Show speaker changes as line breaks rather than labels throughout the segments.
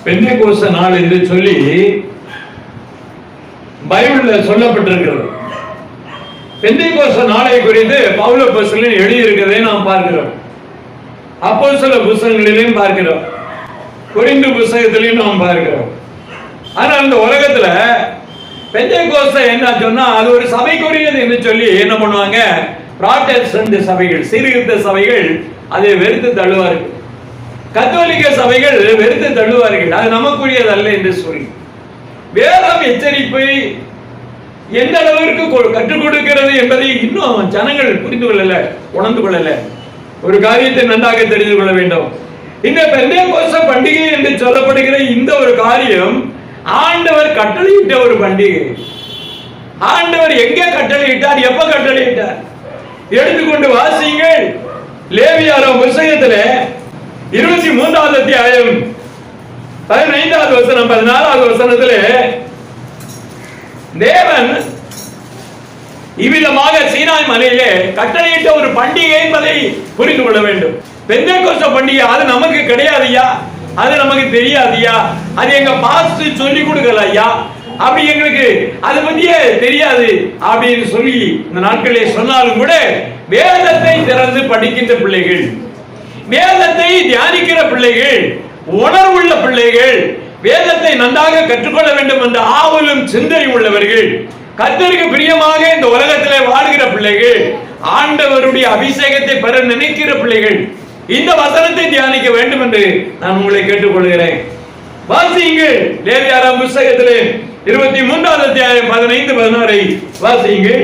பெந்தேகோஸ்து நாள் என்று சொல்லி பைபிளில் சொல்லப்பட்டிருக்கிறது. பெந்தேகோஸ்து நாளை குறித்து பவுல் அப்போஸ்தலன் எழுதியிருக்கிறதை நாம் பார்க்கிறோம். அப்போஸ்தல புத்தகங்களிலும் பார்க்கிறோம், கொரிந்து புத்தகத்திலையும் நாம் பார்க்கிறோம். ஆனால் இந்த உலகத்துல பெந்தேகோஸ்து என்ன சொன்னா அது ஒரு சபைக்குரியது என்று சொல்லி என்ன பண்ணுவாங்க, புராட்டஸ்டன்ட் சபைகள், சீர்திருத்த சபைகள் அதை வெறுத்து தள்ளுவார்கள். கத்தோலிக்க சபைகள் வெறுத்து தள்ளுவார்கள், அது நமக்குரியது அல்ல என்று சொல்லி. வேதம் எச்சரிப்பை எந்த அளவிற்கு கற்றுக் கொடுக்கிறது என்பதை இன்னும் ஜனங்கள் புரிந்து கொள்ளல, உணர்ந்து கொள்ளல. ஒரு காரியத்தை நன்றாக தெரிந்து கொள்ள வேண்டும். இந்த பெந்தேகோஸ்து பண்டிகை என்று சொல்லப்படுகிற இந்த ஒரு காரியம் ஆண்டவர் கட்டளையிட்ட ஒரு பண்டிகை. ஆண்டவர் எங்கே கட்டளையிட்டார், எப்ப கட்டளையிட்டார்? எடுத்துக்கொண்டு வாசியுங்கள். லேவியராம் புத்தகத்துல 23வது அத்தியாயம் 15வது வசனம் 14வது வசனத்துல தேவன் இவ்விதமாக சீனாய் மலையிலே கட்டளையிட்ட ஒரு பண்டிகை என்பதை புரிந்து கொள்ள வேண்டும். பெந்தேகோஸ்து பண்டிகை அது நமக்கு கிடையாதுயா, அது நமக்கு தெரியாதுயா, அது எங்க பாஸ்டர் சொல்லி கொடுக்கல ஐயா, அப்படி எங்களுக்கு அதை பத்தியே தெரியாது அப்படின்னு சொல்லி இந்த நாட்களே சொன்னாலும் கூட வேதத்தை திறந்து படிக்கின்ற பிள்ளைகள், வேதத்தை தியானிக்கிற பிள்ளைகள், உணர்வுள்ள பிள்ளைகள், வேதத்தை நன்றாக கற்றுக்கொள்ள வேண்டும் என்ற ஆவலும் சிந்தனை உள்ளவர்கள், கர்த்தருக்கு பிரியமாக இந்த உலகத்திலே வாழ்கிற பிள்ளைகள், ஆண்டவருடைய அபிஷேகத்தை பெற நினைக்கிற பிள்ளைகள் இந்த வசனத்தை தியானிக்க வேண்டும் என்று நான் உங்களை கேட்டுக்கொள்கிறேன். வாசியுங்கள். லேவியராம் புத்தகத்திலே 23வது அத்தியாயம் 15 16 வாசியுங்கள்.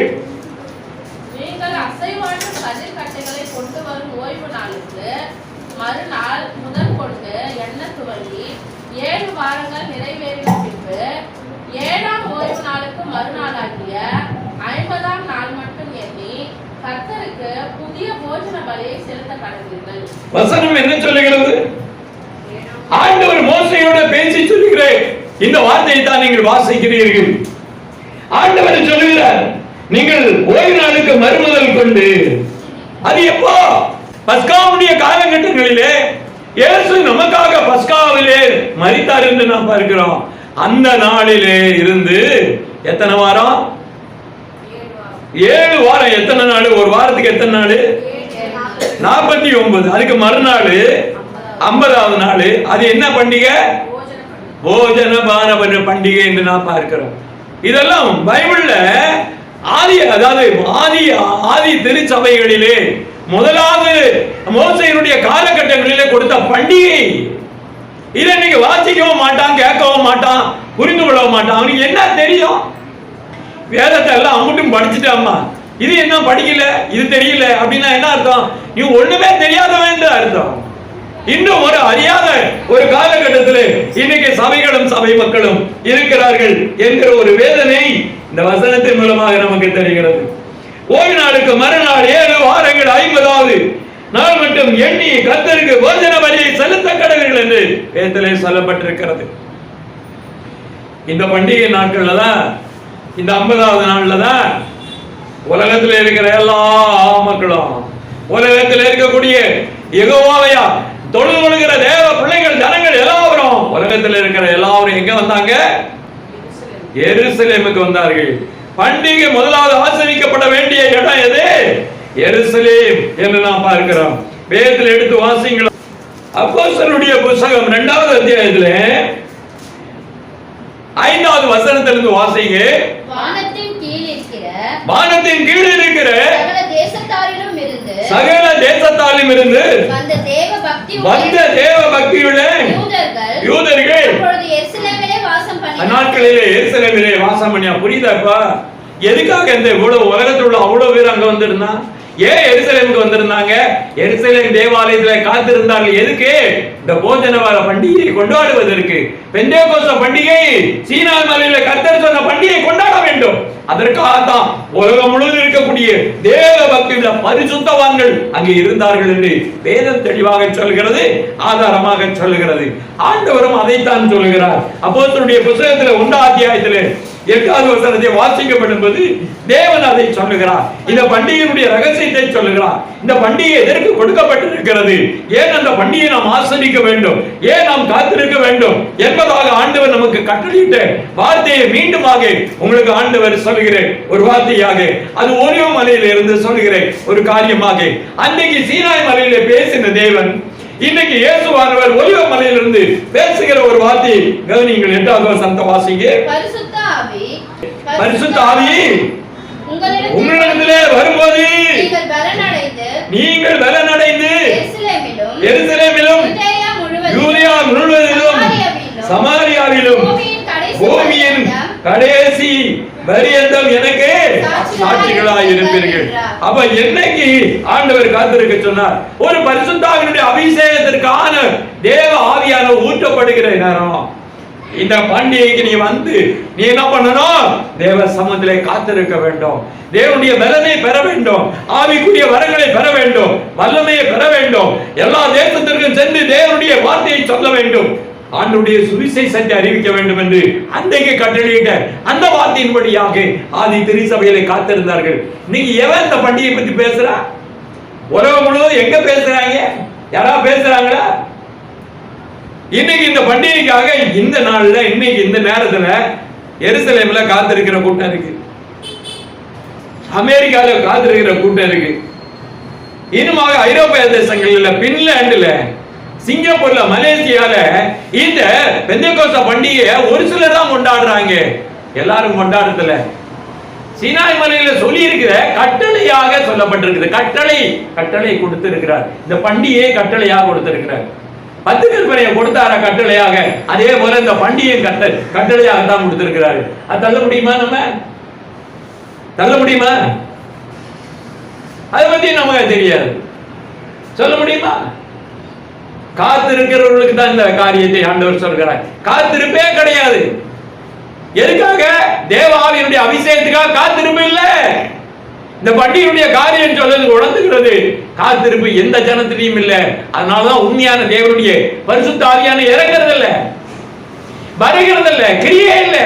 நீங்கள் அசைவாட்டு கதிர்கட்டைகளை கொண்டு வரும் ஓய்வு நாளுக்கு மறுநாள் முதல் கொண்டு எண்ண துவங்கி 7 வாரங்கள் நிறைவேறின பின்பு 7ஆம் ஓய்வு நாளுக்கு மறுநாளாகிய 50ஆம் நாள் மட்டும் எண்ணி கர்த்தருக்கு புதிய போஜன பலியை செலுத்த கடவீர்கள். வசனம் என்ன சொல்லுகிறது? ஆண்டவர் மோசேயோடு பேசி சொல்லுகிறேன், இந்த வார்த்தையை தான் நீங்கள் வாசிக்கிறீர்கள். ஆண்டவர் சொல்லுகிறார், நீங்கள் ஓய்வு நாளுக்கு மறுமுதல் கொண்டு, அது எப்போ? பஸ்காவுடைய காலகட்டங்களிலே இயேசு நமக்காக பஸ்காவிலே மரித்தார் என்று நாம் பார்க்கிறோம். அந்த நாளிலே இருந்து எத்தனை வாரம்? 7 வாரம். எத்தனை நாள்? ஒரு வாரத்துக்கு எத்தனை நாள்? 49. அதுக்கு மறுநாள் 50வது நாள். அது என்ன பண்டிகை? போஜன பான பண்டிகை என்று நாம் பார்க்கிறோம். இதெல்லாம் பைபிள்ல ஆதி, அதாவது ஆதி திருச்சபைகளிலே முதலாவது மோசேயினுடைய காலகட்டங்களிலே கொடுத்த பண்டிகை. இதை நீங்க வாசிக்கவும் மாட்டான், கேட்கவும் மாட்டான், புரிந்து கொள்ளவும் மாட்டான். அவனுக்கு என்ன தெரியும்? வேதத்தை எல்லாம் அம்முட்டும் படிச்சுட்டாமா, இது என்ன படிக்கல, இது தெரியல அப்படின்னா என்ன அர்த்தம்? நீ ஒண்ணுமே தெரியாதவன் என்று அர்த்தம். இன்னும் ஒரு அறியாத ஒரு காலகட்டத்தில் இன்னைக்கு சபைகளும் சபை மக்களும் இருக்கிறார்கள் என்கிற ஒரு வேதனை இந்த வசனத்தின் மூலமாக நமக்கு தெரிகிறது. ஓய்வு நாளுக்கு மறுநாள் 7 வாரங்கள் 50வது நாள் மட்டும் எண்ணி கர்த்தருக்கு போஜன பலியை செலுத்த கடவீர்கள் என்று வேதத்திலே சொல்லப்பட்டிருக்கிறது. இந்த பண்டிகை நாட்கள்ல தான், இந்த 50வது நாள்ல தான் உலகத்தில் இருக்கிற எல்லா மக்களும், உலகத்தில் இருக்கக்கூடிய யெகோவாவையா தொழுது கொள்கிற தேவ பிள்ளைகள், ஜனங்கள் எல்லாரும், உலகத்தில் இருக்கிற எல்லாரும் எங்க வந்தாங்க? எருசலேமுக்கு வந்தார்கள். பண்டிகை முதலாவது ஆசரிக்கப்பட வேண்டிய இடம் எது? எருசலேம் என்று நாம் பார்க்கிறோம். வேதத்தில் எடுத்து வாசிங்கள். அப்போஸ்தலருடைய புத்தகம் 2வது அத்தியாயத்திலே 5வது வசனத்திலிருந்து வாசிங்க.
வானத்தின் கீழ் இருக்கிற
சகல தேசத்தாரிலும் இருந்து வந்த தேவ பக்தியுள்ள யூதர்கள் நாட்களிலே எருசலேமிலே வாசம் பண்ணியா. புரியுதாப்பா? எதுக்காக இந்த இவ்வளவு உலகத்தில் உள்ள அவ்வளவு பேர் அங்க வந்திருந்தா? ஏன் எருசலேமுக்கு வந்திருந்தாங்க? எருசலேம் தேவாலயத்திலே காத்திருந்தார்கள். எதுக்கு? இந்த போஜன வார பண்டிகையை கொண்டாடுவதற்கு. பெந்தேகோஸ்து பண்டிகை சீனாய் மலையில கர்த்தர் சொன்ன பண்டிகை கொண்டாட வேண்டும். அதற்காகத்தான் உலகம் முழுவதும் இருக்கக்கூடிய தேவ பக்தியுள்ள பரிசுத்தவான்கள் அங்கே இருந்தார்கள் என்று வேதம் தெளிவாக சொல்கிறது, ஆதாரமாக சொல்லுகிறது. ஆண்டவரும் அதைத்தான் சொல்லுகிறார். அப்போஸ்தலருடைய புத்தகத்தில் 1ஆம் அத்தியாயத்திலே
8வது வசனத்தை வாசிக்கப்படும் போது தேவன் அதை சொல்லுகிறார். இந்த பண்டிகையினுடைய ரகசியத்தை சொல்லுகிறார். இந்த பண்டிகை எதற்கு கொடுக்கப்பட்டிருக்கிறது, ஏன் அந்த பண்டிகையை நாம் ஆசரிக்க வேண்டும், ஏன் நாம் காத்திருக்க வேண்டும் என்பதாக ஆண்டவர் நமக்கு கட்டளையிட்ட வார்த்தையை மீண்டுமாக உங்களுக்கு ஆண்டவர் சொல்கிறேன். ஒரு வார்த்தையாக அது ஒலிவ மலையில இருந்து சொல்கிறேன். ஒரு காரியமாக அன்றைக்கு சீனாய் மலையில பேசின தேவன் இன்னைக்கு இயேசுவானவர் ஒலிவ மலையிலிருந்து பேசுகிற ஒரு வார்த்தை கவனியுங்கள். 8வது வசனத்தை வாசிங்க. பரிசுத்த ஆவி உங்களிடத்திலே வரும்போது நீங்கள் பலனடைந்து எருசலேமிலும் யூதேயா முழுவதிலும் சமாரியாவிலும் பூமியின் கடைசி பரியந்தம் எனக்கு சாட்சிகளாய் இருப்பீர்கள். அப்ப என்னைக்கு ஆண்டவர் காத்திருக்க சொன்னார்? ஒரு பரிசுத்த ஆவியினுடைய அபிஷேகத்திற்கான தேவ ஆவியான ஊற்றப்படுகிற நேரம். இந்த பண்டிகைக்கு நீ வந்து நீ என்ன பண்ணணும்? தேவ சமூகத்திலே காத்திருக்க வேண்டும். தேவனுடைய பலனை பெற வேண்டும். ஆவிக்குரிய வரங்களை பெற வேண்டும். வல்லமையை பெற வேண்டும். எல்லா தேசத்திற்கும் சென்று தேவனுடைய வார்த்தையை சொல்ல வேண்டும். ஆண்டவருடைய சுவிசேஷத்தை அறிவிக்க வேண்டும் என்று அன்றைக்கு கட்டளையிட்ட அந்த வார்த்தையின்படியாக ஆதி திருச்சபையிலே காத்திருந்தார்கள். இன்னைக்கு எவன் இந்த பண்டிகை பத்தி பேசுறா? உலகம் முழுவதும் எங்க பேசுறாங்க? யாரா பேசுறாங்களா? இன்னைக்கு இந்த பண்டிகைக்காக இந்த நாள்ல இன்னைக்கு இந்த நேரத்துல எருசலேம்ல காத்திருக்கிற கூட்டம் இருக்கு. அமெரிக்கால காத்திருக்கிற கூட்டம் இருக்கு. இன்னுமாக ஐரோப்பிய தேசங்கள்ல, பின்லாந்துல, சிங்கப்பூர்ல, மலேசியால இந்த பெந்தேகோஸ்தே பண்டிகையை ஒரு சிலர் தான் கொண்டாடுறாங்க. எல்லாரும் கொண்டாடுறதுல சீனாய் மலையில சொல்லி இருக்கிற கட்டளையாக சொல்லப்பட்டிருக்குது. கட்டளை கொடுத்திருக்கிறார். இந்த பண்டிகையை கட்டளையாக கொடுத்திருக்கிறார். 10 கற்பனையை கொடுத்தார கட்டளையாக, அதே போல இந்த பண்டிகை கட்டளையாக தான் கொடுத்திருக்கிறாரு. அது தள்ள முடியுமா? நம்ம தள்ள முடியுமா? அதை பத்தி நமக்கு தெரியாது. சொல்ல முடியுமா? காத்திருக்கிறவர்களுக்கு தான் இந்த காரியத்தை ஆண்டவர் சொல்கிறார். காத்திருப்பே கிடையாது. எதுக்காக? தேவ ஆவியினுடைய அபிஷேகத்துக்காக காத்திருப்பு இல்ல. இந்த பண்டிகையுடைய காரியம் சொல்றது உணர்ந்துகிறது. காத்திருப்பு எந்த ஜனத்திலையும் இல்ல. அதனாலதான் உண்மையான தேவனுடைய பரிசுத்த ஆவியான இறங்குறது இல்ல, வருகிறது இல்ல, கிரியே இல்ல,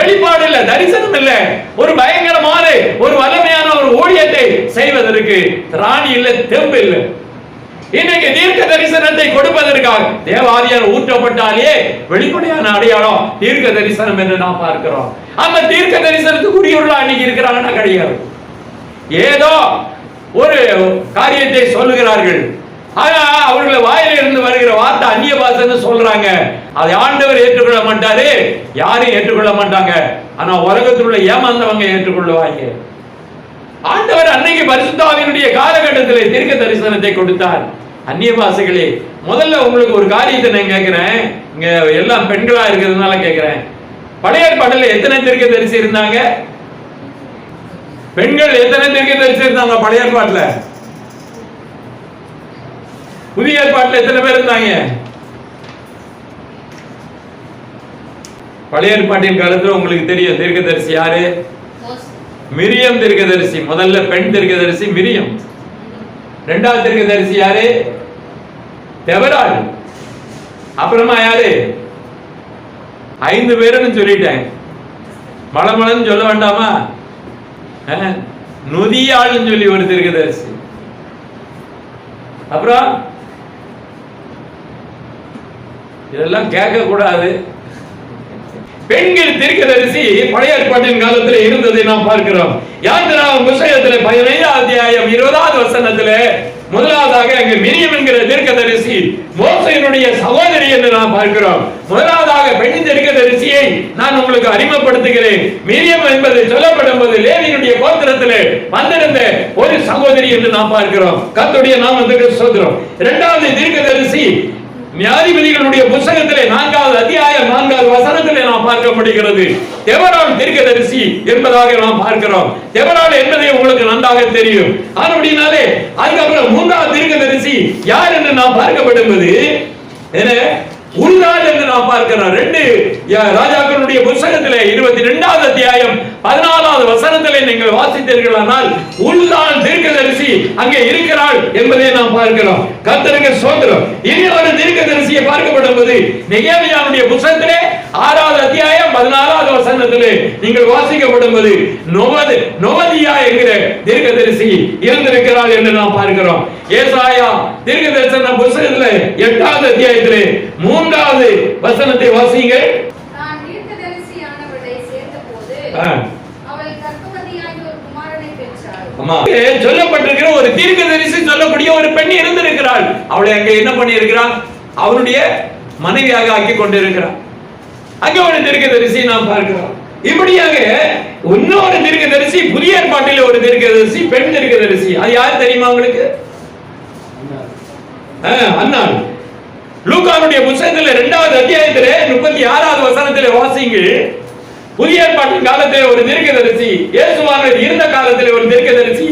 வெளிப்பாடு இல்ல, தரிசனம் இல்ல. ஒரு பயங்கரமான ஒரு வல்லமையான ஒரு ஊழியத்தை செய்வதற்கு ராணி இல்ல, தெம்பு இல்ல. இன்னைக்கு தீர்க்க தரிசனத்தை கொடுப்பதற்காக தேவாவியார் ஊற்றப்பட்டாலே வெளிப்படையான அடையாளம் தீர்க்க தரிசனம் என்று நாம் பார்க்கிறோம். அந்த தீர்க்க தரிசனத்துக்குரியவர்களா இன்னைக்கு இருக்கிறாங்கன்னா கிடையாது. ஏதோ ஒரு காரியத்தை சொல்லுகிறார்கள். ஆனா அவர்கள் வாயில இருந்து வருகிற வார்த்தை அந்நிய பாஷைன்னு சொல்றாங்க. அதை ஆண்டவர் ஏற்றுக்கொள்ள மாட்டாரு, யாரும் ஏற்றுக்கொள்ள மாட்டாங்க. ஆனா உலகத்தில் உள்ள ஏமாந்தவங்க ஏற்றுக்கொள்ளுவாங்க. ஆண்டவர் அன்னைக்கு பரிசுத்த ஆவியினுடைய காலகட்டத்தில் தீர்க்க தரிசனத்தை கொடுத்தார். அந்நிய பாஷைகளே, முதல்ல உங்களுக்கு ஒரு காரியத்தை நான் கேட்கிறேன். இங்க எல்லாம் பெண்களா இருக்கிறதுனால கேட்கிறேன். பழைய ஏற்பாட்டில் எத்தனை தீர்க்க தரிசி இருந்தாங்க? பெண்கள் எத்தனை தீர்க்க தரிசி இருந்தாங்க பழைய ஏற்பாட்டுல? புதிய ஏற்பாட்டுல எத்தனை பேர் இருந்தாங்க? பழைய ஏற்பாட்டின் காலத்துல உங்களுக்கு தெரியும் தீர்க்கதரிசி யாரு? மிரியம் தீர்க்கதரிசி. முதல்ல பெண் தீர்க்கதரிசி மிரியம். இரண்டாவது தீர்க்கதரிசி யாரு? தெபராள். அப்புறமா யாரு? 5 பேருன்னு சொல்லிட்டேன். மலமலன்னு சொல்ல வேண்டாமா? நொதியாள்னு சொல்லி ஒரு தீர்க்கதரிசி. அப்புறம் இதெல்லாம் கேட்க கூடாது. பெண்கள் தீர்க்கதரிசி பழைய ஏற்பாட்டின் காலத்தில் இருந்ததை நாம் பார்க்கிறோம். யாத்திராகமம் புத்தகத்தில் 15வது அத்தியாயம் 20வது வசனத்திலே முதலாவதாக அங்கு மிரியம் என்கிற தீர்க்கதரிசி மோசேயினுடைய சகோதரி என்று நாம் பார்க்கிறோம். முதலாவதாக பெண் தீர்க்கதரிசியை நான் உங்களுக்கு அறிமுகப்படுத்துகிறேன். மிரியம் என்பது சொல்லப்படும் போது லேவியினுடைய கோத்திரத்திலே வந்திருந்த ஒரு சகோதரி என்று நாம் பார்க்கிறோம். கர்த்தருடைய நாமத்துக்கு ஸ்தோத்திரம். இரண்டாவது தீர்க்கதரிசி நியாயாதிபதிகளுடைய புத்தகத்திலே 4வது அத்தியாயம் 4வது வசனத்திலே நாம் பார்க்க முடிகிறது. தெபராள் தீர்க்கதரிசி என்பதாக நாம் பார்க்கிறோம். தெபராள் என்பதை உங்களுக்கு நன்றாக தெரியும். அப்படினாலே அதுக்கப்புறம் 3வது தீர்க்கதரிசி யார் என்று நாம் பார்க்கப்படும்போது உல்தான் என்று நாம் பார்க்கிறோம். 2 ராஜாக்களுடைய புத்தகத்திலே 22வது அத்தியாயம் 14வது வசனத்திலே நீங்கள் வாசித்தீர்களானால் உல்தான் தீர்க்கதரிசி அங்கே இருக்கிறாள் என்பதை நாம் பார்க்கிறோம். கர்த்தருக்கு ஸ்தோத்திரம். இன்னொரு தீர்க்கதரிசியை பார்க்கப்படும் போது நெகேமியாவுடைய புத்தகத்திலே 6வது அத்தியாயம் 14வது வசனத்திலே நீங்கள் வாசிக்கப்படும்போது நொவதியா என்கிற தீர்க்கதரிசி இருந்திருக்கிறாள் என்று நாம் பார்க்கிறோம். ஏசாயா தீர்க்கதரிசன புத்தகத்திலே 8வது அத்தியாயத்திலே 3வது வசனத்தை வாசியுங்கள்.
நான் தீர்க்கதரிசியானவளை சேர்ந்தபோது அவள் கர்ப்பவதியாகி ஒரு குமாரனை பெற்றாள்.
சொல்லப்பட்டிருக்கிற ஒரு தீர்க்கதரிசி சொல்லக்கூடிய ஒரு பெண் இருந்திருக்கிறாள். அவளை அங்கே என்ன பண்ணி இருக்கிறாள்? அவனுடைய மனைவியாக ஆக்கி கொண்டிருக்கிறார். அங்கே ஒரு தீர்க்கதரிசி நாம் பார்க்கிறோம். இப்படியாக இன்னொரு தீர்க்கதரிசி, புதிய ஏற்பாட்டில் ஒரு தீர்க்கதரிசி, பெண் தீர்க்கதரிசி. அது யார் தெரியுமா உங்களுக்கு? அன்னாள். லூக்காவுடைய புத்தகத்தில் 2வது அத்தியாயத்திலே 36வது வசனத்திலே வாசியுங்கள். புதிய ஏற்பாட்டின் காலத்திலே ஒரு தீர்க்கதரிசி, இயேசுவானவர் இருந்த காலத்திலே ஒரு தீர்க்கதரிசி.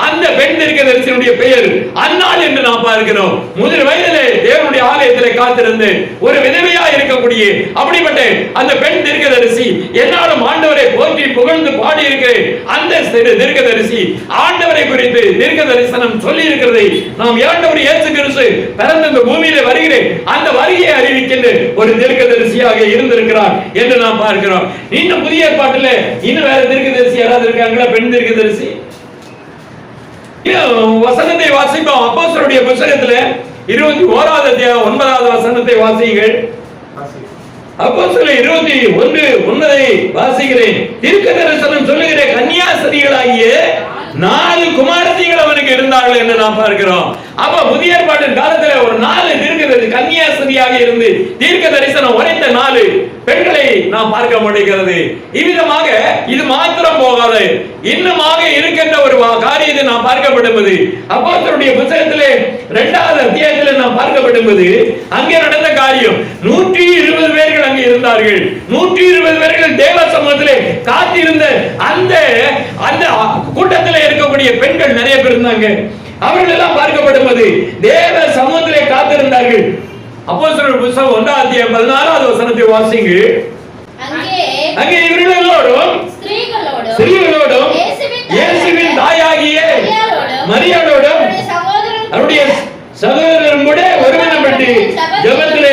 அந்த பெண் தீர்க்கதரிசியுடைய பெயர் அன்னாள் என்று நாம் பார்க்கிறோம். முதல் வயதிலே தேவனுடைய ஆலயத்திலே காத்திருந்து ஒரு விதவையா இருக்கக்கூடிய அப்படிப்பட்ட அந்த பெண் தீர்க்கதரிசி என்னாலும் ஆண்டவரை போற்றி புகழ்ந்து பாடி இருக்கிறேன். அந்த தீர்க்கதரிசி ஆண்டவரை குறித்து தீர்க்க தரிசனம் சொல்லி இருக்கிறதை நாம் ஆண்டவர் இயேசு கிறிஸ்து பிறந்த இந்த பூமியிலே வருகிறேன் அந்த வருகையை அறிவிக்கின்ற ஒரு தீர்க்கதரிசியாக இருந்திருக்கிறார் என்று நாம் பார்க்கிறோம். இன்னும் புதிய ஏற்பாட்டிலே இன்னும் வேற தீர்க்கதரிசி யாராவது இருக்காங்களா? பெண் தீர்க்கதரிசி. வசனத்தை வாசிப்போம். அப்போஸ்தலருடைய புத்தகத்திலே 21வது அத்தியாயம் 9வது வசனத்தை வாசியுங்கள். அப்போஸ்தலர் 21:9 வாசிக்கிறேன். தீர்க்க தரிசனம் சொல்லுகிற கன்னியாஸ்திரிகளாகிய 4 குமாரத்திகள் அவனுக்கு இருந்தார்கள் என்று நாம் பார்க்கிறோம். அப்ப புதிய ஏற்பாட்டின் காலத்தில் ஒரு 4 தீர்க்கதரிசி கன்னியாஸ்திரியாக இருந்து தீர்க்க தரிசனம் உரைத்த 4 பெண்களை நாம் பார்க்க முடிகிறது. இவ்விதமாக இது மாத்திரம் போகாது, இன்னுமாக இருக்கின்ற ஒரு காரியத்தை நாம் பார்க்கப்படுவது அப்போஸ்தலருடைய புத்தகத்திலே 2வது அத்தியாயத்திலே நாம் பார்க்கப்படுவது அங்கே நடந்த காரியம். 120 பேர்கள் அங்கே இருந்தார்கள். 120 பேர்கள் தேவ சமூகத்திலே காத்திருந்த அந்த அந்த கூட்டத்திலே இருக்கக்கூடிய பெண்கள் நிறைய பேர் இருந்தாங்க. அவர்கள் எல்லாம் பார்க்கப்படுவது தேவ சமூகத்திலே காத்திருந்தார்கள். அப்போஸ்தலர் புத்தகம் 1வது அத்தியாயம் 14வது வசனத்தை வாசிங்க. அங்கே இவர்களோடும் ஸ்திரீகளோடும் இயேசுவின் தாயாகிய மரியாளோடும் அவருடைய சகோதரரும் கூட ஒருமனப்பட்டு ஜெபத்திலே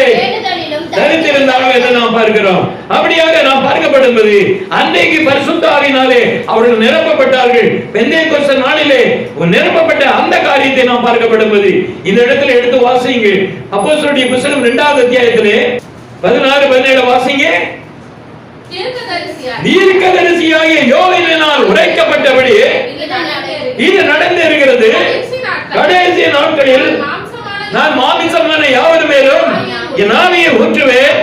தரித்திருந்தார்கள் என்று நாம் பார்க்கிறோம். அப்படியாக நாம் பார்க்கப்படும்போது அன்றைக்கு பரிசுத்த ஆவியினாலே அவர்கள் நிரப்பப்பட்டார்கள். பெந்தேகோஸ்து நாளிலே நிரப்பப்பட்ட அந்த காரியத்தை நாம் பார்க்கப்படும்போது இந்த இடத்துல எடுத்து வாசிங்க. அப்போஸ்தலருடைய புத்தகம் 2வது அத்தியாயத்திலே 16-17 வாசிங்க. தீர்க்கதரிசியாகிய யோவேலினால் உரைக்கப்பட்டபடி இது நடந்து இருக்கிறது. கடைசி நாட்களில் நான் மாமிசமான யாவர் மேலும் என் ஆவியை ஊற்றுவேன்.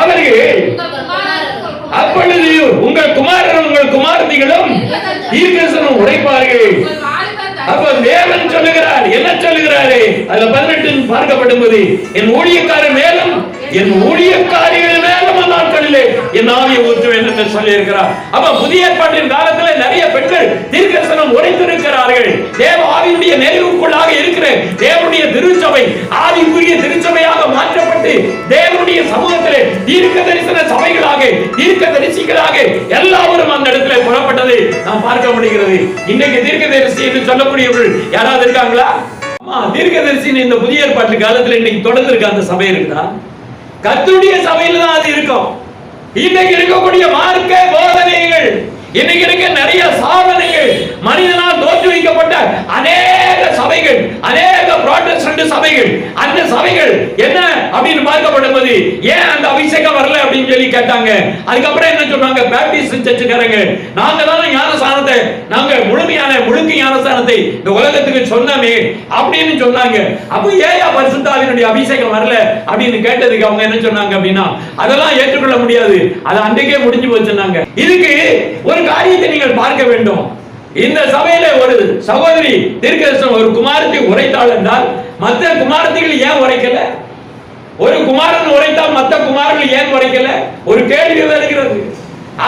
அவர்கள் அப்பொழுது உங்கள் குமாரரும் உங்கள் குமாரத்திகளும் தீர்க்கதரிசனம் உரைப்பார்கள். அப்ப தேவன் சொல்லுகிறார், என்ன சொல்லுகிறாரு? அதுல 18 பார்க்கப்படும்போது என் ஊழியக்காரர் மேலும் என் ஊழியக்காரிகள் மேலும் நாட்களிலே என் ஆவியை ஊற்றுவேன் என்று சொல்லி இருக்கிறார். அப்ப புதிய ஏற்பாட்டின் காலத்திலே நிறைய பெண்கள் தீர்க்கதரிசனம் உரைத்திருக்கிறார்கள். தேவ ஆவியுடைய நிறைவுக்குள்ளாக இருக்கிற தேவனுடைய திருச்சபை ஆவிக்குரிய திருச்சபையாக மாற்றப்பட்டு தேவனுடைய சமூகத்திலே தீர்க்க தரிசன சபைகளாக தீர்க்க தரிசிகளாக எல்லாரும் அந்த இடத்திலே புறப்பட்டதை நாம் பார்க்க முடிகிறது. இன்னைக்கு தீர்க்க தரிசி என்று சொல்லக்கூடியவர்கள் யாராவது இருக்காங்களா? தீர்க்கதரிசி இந்த புதிய ஏற்பாட்டு காலத்துல இன்னைக்கு தொடர்ந்து இருக்க அந்த சபை இருக்குதா? கர்த்தருடைய சபையில தான் அது இருக்கும். இன்னைக்கு இருக்கக்கூடிய மார்க்க போதனைகள், இன்னைக்கு இருக்க நிறைய சாதனைகள், மனிதனால் தோற்றுவிக்கப்பட்ட அநேக சபைகள், அநேக புராட்டஸ்டன்ட் சபைகள், அந்த சபைகள் என்ன அப்படின்னு பார்க்கப்படும்போது ஏன் அந்த அபிஷேகம் வரல அப்படின்னு சொல்லி கேட்டாங்க. அதுக்கப்புறம் என்ன சொன்னாங்க? பேப்டிஸ்ட் சர்ச்சுக்காரங்க நாங்க தான் ஞானஸ்நானத்தை, நாங்க முழுக்க ஞானஸ்நானத்தை இந்த உலகத்துக்கு சொன்னமே அப்படின்னு சொன்னாங்க. அப்ப ஏயா பரிசுத்த ஆவியினுடைய அபிஷேகம் வரல அப்படின்னு கேட்டதுக்கு அவங்க என்ன சொன்னாங்க அப்படின்னா, அதெல்லாம் ஏற்றுக்கொள்ள முடியாது, அது அன்றைக்கே முடிஞ்சு போச்சுன்னாங்க. இதுக்கு ஒரு காரியத்தை நீங்கள் பார்க்க வேண்டும். இந்த சபையில ஒரு சகோதரி தீர்க்கதரிசனம் ஒரு குமாரத்தை உரைத்தாள் என்றால் மற்ற குமாரத்திகள் ஏன் உரைக்கல? ஒரு குமாரன் உரைத்தால் மற்ற குமாரர்கள் ஏன் உரைக்கல? ஒரு கேள்வி வருகிறது.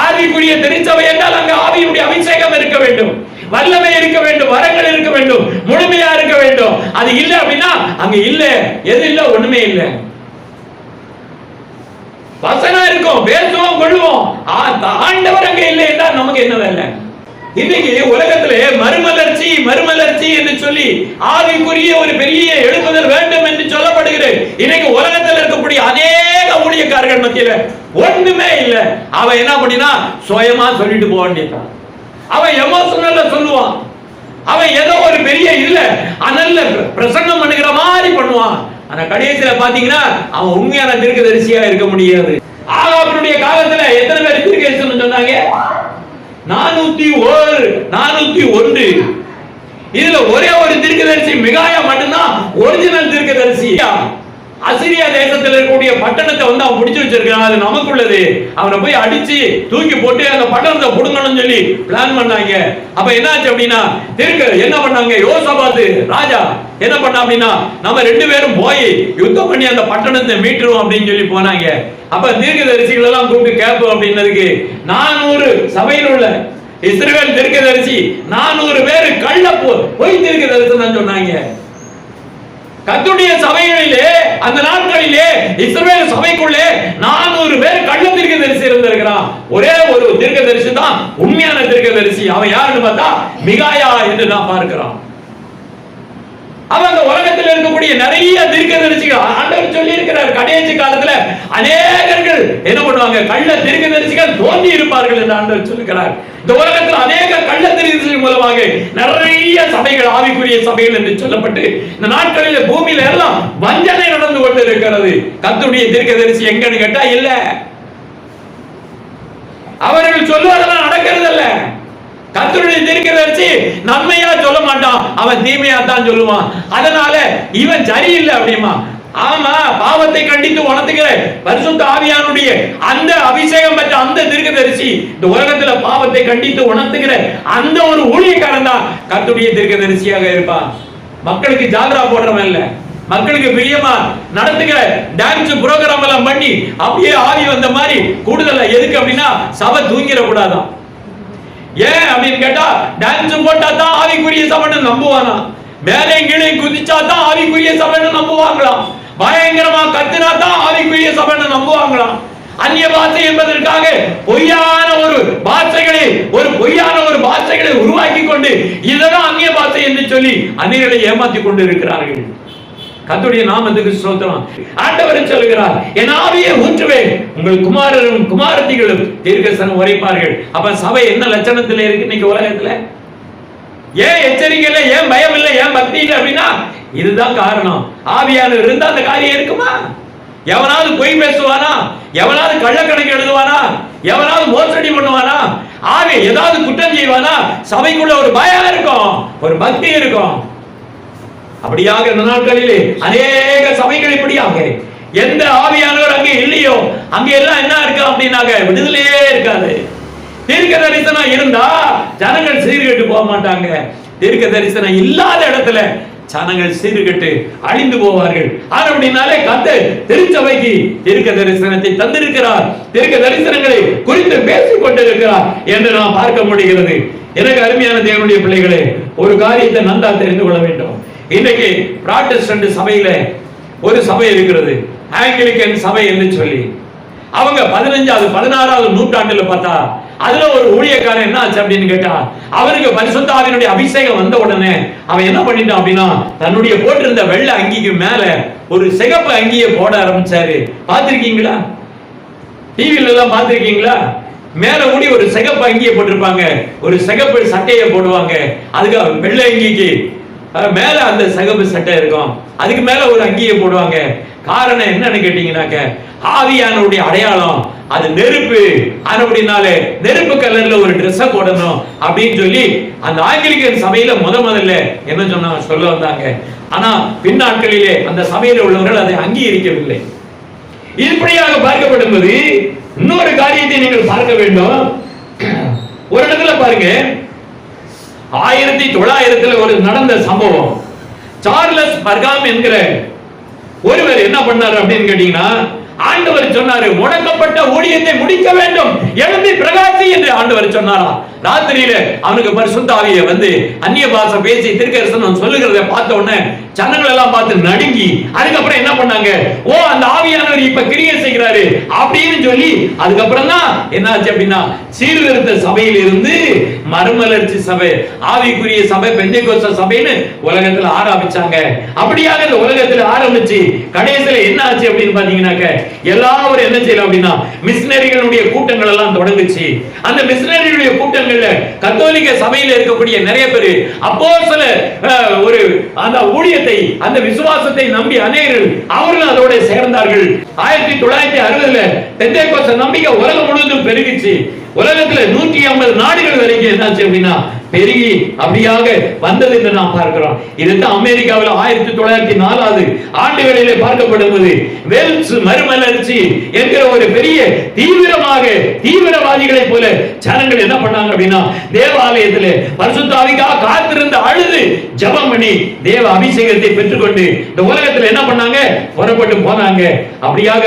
ஆவிக்குரிய திருச்சபை என்றால் அங்க ஆவியுடைய அபிஷேகம் இருக்க வேண்டும், வல்லமை இருக்க வேண்டும், வரங்கள் இருக்க வேண்டும், முழுமையா இருக்க வேண்டும். அது இல்ல அப்படின்னா அங்க இல்ல, எது இல்ல? ஒண்ணுமே இல்ல. வசனம் இருக்கும், பேசுவோம், கொள்ளுவோம், ஆண்டவர் அங்க இல்லை என்றால் நமக்கு என்ன வேலை? இன்னைக்கு உலகத்திலே மறுமலர்ச்சி என்று சொல்லி ஆவிக்குரிய ஒரு பெரிய எழுப்புதல் வேண்டும் என்று சொல்லப்படுகிறது. இன்னைக்கு உலகத்தில் இருக்கக்கூடிய அநேக ஊழியக்காரர்கள் மத்தியில ஒண்ணுமே இல்லை. அவன் என்ன பண்ணினா சுயமா சொல்லிட்டு போக வேண்டியதான். அவன் எமோஷனல்ல சொல்லுவான். அவன் ஏதோ ஒரு பெரிய இல்ல அனல்ல பிரசங்கம் பண்ணுகிற மாதிரி பண்ணுவான். ஆனா கடைசியில பாத்தீங்கன்னா அவன் உண்மையான தீர்க்கதரிசியா இருக்க முடியாது. ஆகாபினுடைய காலத்துல எத்தனை பேர் தீர்க்கதரிசனம் சொன்னாங்க? 401. இதுல ஒரே ஒரு தீர்க்கதரிசி மிகாயா மட்டும்தான் ஒரிஜினல் தீர்க்கதரிசி. அசிரியா தேசத்தில் இருக்கக்கூடிய பட்டணத்தை வந்து அவன் பிடிச்சு வச்சிருக்கான். அது நமக்குள்ளது. அவனை போய் அடிச்சு தூக்கி போட்டு அந்த பட்டணத்தை புடுங்கணும்னு சொல்லி பிளான் பண்ணாங்க. அப்ப என்னாச்சு அப்படின்னா என்ன பண்ணாங்க? யோசபாத்து ராஜா என்ன பண்ணா அப்படின்னா நம்ம 2 பேரும் போய் யுத்தம் பண்ணி அந்த பட்டணத்தை மீட்டுருவோம் அப்படின்னு சொல்லி போனாங்க. அப்ப தீர்க்கதரிசிகள் எல்லாம் கூப்பிட்டு கேட்போம் அப்படின்னதுக்கு 400 சபையில் உள்ள இஸ்ரவேல் தீர்க்கதரிசி 400 பேர் கள்ள போய் தீர்க்கதரிசனம் சொன்னாங்க. கர்த்தருடைய சபைகளிலே அந்த நாட்களிலே இஸ்ரவேல் சபைக்குள்ளே 400 பேர் கள்ள தீர்க்கதரிசி இருந்திருக்கிறான். ஒரே ஒரு தீர்க்கதரிசி தான் உண்மையான தீர்க்கதரிசி. அவன் யாருன்னு பார்த்தா மிகாயா என்று நான் பார்க்கிறோம். அவங்க உலகத்தில் இருக்கக்கூடிய நிறைய தீர்க்கதரிசிகள் ஆண்டவர் சொல்லி இருக்கிறார். கடைசி காலத்துல அநேகர்கள் என்ன பண்ணுவாங்க? கள்ள தீர்க்கதரிசிகள் தோன்றி இருப்பார்கள் என்று ஆண்டவர் சொல்லுகிறார். இந்த உலகத்தில் அநேக கள்ள தீர்க்கதரிசிகள் மூலமாக நிறைய சபைகள் ஆவிக்குரிய சபைகள் என்று சொல்லப்பட்டு இந்த நாட்களில் பூமியில எல்லாம் வஞ்சனை நடந்து கொண்டு இருக்கிறது. கர்த்தருடைய தீர்க்கதரிசி எங்கன்னு கேட்டா இல்ல. அவர்கள் சொல்லுவதெல்லாம் நடக்கிறது இல்ல. கர்த்தருடைய தீர்க்கதரிசி நன்மையா சொல்ல மாட்டான், அவன் தீமையா தான் சொல்லுவான். அதனால இவன் சரியில்லை அப்படிமா. ஆமா, பாவத்தை கண்டித்து உணர்த்துகிற பரிசுத்த ஆவியானுடைய அந்த அபிஷேகம் பெற்ற அந்த தீர்க்கதரிசி இந்த உலகத்துல பாவத்தை கண்டித்து உணர்த்துகிற அந்த ஒரு ஊழியக்காரன் தான் கர்த்தருடைய தீர்க்கதரிசியாக இருப்பான். மக்களுக்கு ஜாகரா போடுறவன் இல்ல, மக்களுக்கு பிரியமா நடத்துகிற டான்ஸ் புரோகிராம் எல்லாம் பண்ணி அப்படியே ஆவி வந்த மாதிரி கூடுதலா. எதுக்கு அப்படின்னா சபை தூங்கிட கூடாதான். ஏன் அப்படின்னு கேட்டா டான்ஸ் போட்டா தான் ஆவிக்குரிய சபைன்னு நம்புவானா? மேலே கீழே குதிச்சா தான் ஆவிக்குரிய சபைன்னு நம்புவாங்களாம். பயங்கரமா கத்தினா தான் ஆவிக்குரிய சபைன்னு நம்புவாங்களாம். அந்நிய பாஷை என்பதற்காக பொய்யான ஒரு பாஷைகளை உருவாக்கி கொண்டு இதெல்லாம் அந்நிய பாஷை என்று சொல்லி அந்நியர்களை ஏமாத்தி கொண்டு இருக்கிறார்கள். கர்த்தருடைய நாமத்துக்கு ஸ்தோத்திரம். ஆண்டவர் சொல்கிறார், என் ஆவியை ஊற்றுவேன், உங்கள் குமாரரும் குமாரத்திகளும் தீர்க்கதரிசனம் உரைப்பார்கள். அப்ப சபை என்ன லட்சணத்துல இருக்கு இன்னைக்கு உலகத்துல? ஏன் எச்சரிக்கை இல்லை, ஏன் பயம் இல்லை, ஏன் பக்தி இல்லை அப்படின்னா இதுதான் காரணம். ஆவியானவர் இருந்தா அந்த காரியம் இருக்குமா? எவனாவது பொய் பேசுவானா? எவனாவது கள்ளக்கணக்கு எழுதுவானா? எவனாவது மோசடி பண்ணுவானா? ஆவி ஏதாவது குற்றம் செய்வானா? சபைக்குள்ள ஒரு பயம் இருக்கும், ஒரு பக்தி இருக்கும். அப்படியாக இந்த நாட்களிலே அநேக சபைகள் இப்படியாக எந்த ஆவியானவர் அங்கே இல்லையோ அங்கே எல்லாம் என்ன இருக்கு அப்படின்னாக்க விடுதலையே இருக்காது. தீர்க்க தரிசனம் இருந்தா ஜனங்கள் சீர்கெட்டு போக மாட்டாங்க. தீர்க்க தரிசனம் இல்லாத இடத்துல ஜனங்கள் சீர்கெட்டு அழிந்து போவார்கள். அப்படினாலே கர்த்தர் திருச்சபைக்கு தீர்க்க தரிசனத்தை தந்திருக்கிறார். தீர்க்க தரிசனங்களை குறித்து பேசிக் கொண்டிருக்கிறார் என்று நாம் பார்க்க முடிகிறது. எனக்கு அருமையான தேவனுடைய பிள்ளைகளே, ஒரு காரியத்தை நன்றா தெரிந்து கொள்ள வேண்டும். இன்னைக்கு புராட்டஸ்டன்ட் சபையில ஒரு சபை இருக்கிறது, ஆங்கிலிக்கன் சபை என்று சொல்லி. அவங்க 15வது 16வது நூற்றாண்டுல பார்த்தா அதுல ஒரு ஊழியக்காரன் என்ன ஆச்சு அப்படின்னு கேட்டா, அவருக்கு பரிசுத்த ஆவியினுடைய அபிஷேகம் வந்த உடனே அவன் என்ன பண்ணிட்டான் அப்படின்னா தன்னுடைய போட்டிருந்த வெள்ளை அங்கிக்கு மேல ஒரு சிகப்பு அங்கியை போட ஆரம்பிச்சாரு. பார்த்திருக்கீங்களா? டிவில எல்லாம் பார்த்திருக்கீங்களா? மேல கூடி ஒரு சிகப்பு அங்கியை போட்டிருப்பாங்க, ஒரு சிகப்பு சட்டையை போடுவாங்க. அதுக்கு வெள்ளை அங்கிக்கு மேல அந்த சிகப்பு சட்டை இருக்கும், அதுக்கு மேல ஒரு அங்கியை போடுவாங்க. காரணம் என்னன்னு கேட்டீங்கன்னாக்க ஆவியானுடைய அடையாளம் அது நெருப்பு. அப்படினாலே நெருப்பு கலர்ல ஒரு ட்ரெஸ் போடணும் அப்படின்னு சொல்லி அந்த ஆங்கிலிக்கன் சபையில முதல்ல என்ன சொன்னாங்க சொல்ல வந்தாங்க. ஆனா பின்னாட்களிலே அந்த சபையில உள்ளவர்கள் அதை அங்கீகரிக்கவில்லை. இப்படியாக பார்க்கப்படும்போது இன்னொரு காரியத்தை நீங்கள் பார்க்க வேண்டும். ஒரு இடத்துல பாருங்க, 1900 ஒரு நடந்த சம்பவம். சார்லஸ் பர்காம் என்கிற ஒருவர் என்ன பண்ணாரு அப்படின்னு கேட்டீங்கன்னா, ஆண்டவர் சொன்னாரு முடக்கப்பட்ட ஊழியத்தை முடிக்க வேண்டும், எழும்பி பிரகாசி என்று ஆண்டவர் சொன்னாரா. ராத்திரியில அவனுக்கு பரிசுத்த ஆவியை வந்து அந்நிய பாஷை பேசி தீர்க்கதரிசனம் சொல்லுகிறதை பார்த்த உடனே ஜனங்கள் எல்லாம் பார்த்து நடுங்கி அதுக்கப்புறம் என்ன பண்ணாங்க, ஓ அந்த ஆவியானவர் இப்ப கிரியை செய்கிறாரு அப்படின்னு சொல்லி அதுக்கப்புறம் தான் என்னாச்சு அப்படின்னா சீர்திருத்த சபையில் இருந்து மறுமலர்ச்சி சபை, ஆவிக்குரிய சபை, பெந்தேகோஸ்தே சபைன்னு உலகத்துல ஆரம்பிச்சாங்க. அப்படியாக இந்த உலகத்துல ஆரம்பிச்சு கடைசியில என்ன ஆச்சு அப்படின்னு பாத்தீங்கன்னாக்க எல்லாரும் என்ன செய்யலாம் அப்படின்னா மிஷனரிகளுடைய கூட்டங்கள் எல்லாம் தொடங்குச்சு. அந்த மிஷனரிகளுடைய கூட்டங்கள்ல கத்தோலிக்க சபையில இருக்கக்கூடிய நிறைய பேர் அப்போஸ்தல ஒரு அந்த ஊழியத்தை அந்த விசுவாசத்தை நம்பி அநேகர்கள் அவர்கள் அதோட சேர்ந்தார்கள். 1960 பெந்தேகோஸ்தே நம்பிக்கை உலகம் முழுவதும் பெருகிச்சு. உலகத்துல 150 நாடுகள் வரைக்கும் என்னாச்சு அப்படின்னா பெருகி அப்படியாக வந்தது என்று நாம் பார்க்கிறோம். இதுதான் அமெரிக்காவில் 1904 ஆண்டுகளிலே பார்க்கப்படுவது வெல்ஸ் மறுமலர்ச்சி என்கிற ஒரு பெரிய தீவிரவாதிகளை போல ஜனங்கள் என்ன பண்ணாங்க அப்படின்னா தேவாலயத்திலே பரிசுத்த ஆவிக்காக காத்திருந்து அழுது ஜெபம் பண்ணி தேவ அபிஷேகத்தை பெற்றுக்கொண்டு இந்த உலகத்தில் என்ன பண்ணாங்க, புறப்பட்டு போனாங்க. அப்படியாக